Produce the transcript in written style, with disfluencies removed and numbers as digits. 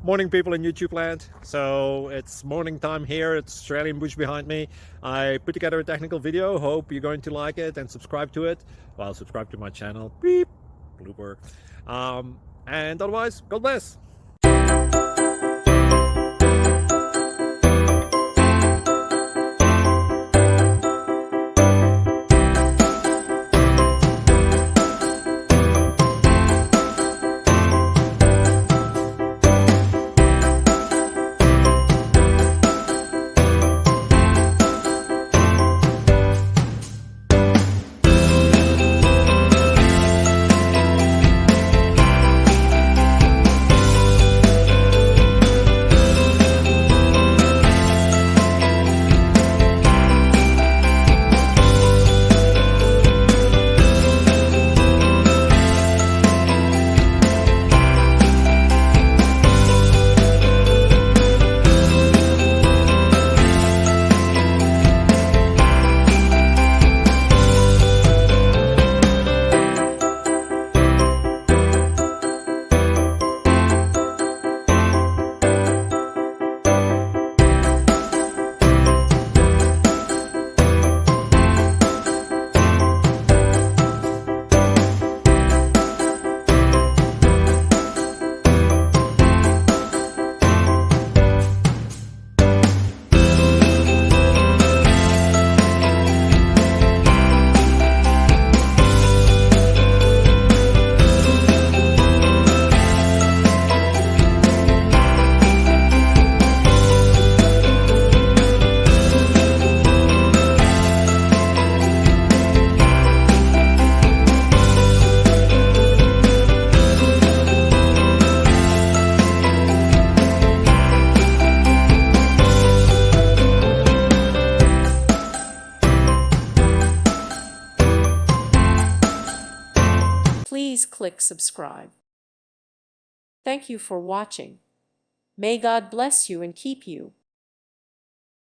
Morning, people in YouTube land. So it's morning time here. It's Australian bush behind me. I put together a technical video. Hope you're going to like it and subscribe to it. Well, subscribe to my channel. Beep. Blooper. And otherwise, God bless. Please click subscribe. Thank you for watching. May God bless you and keep you.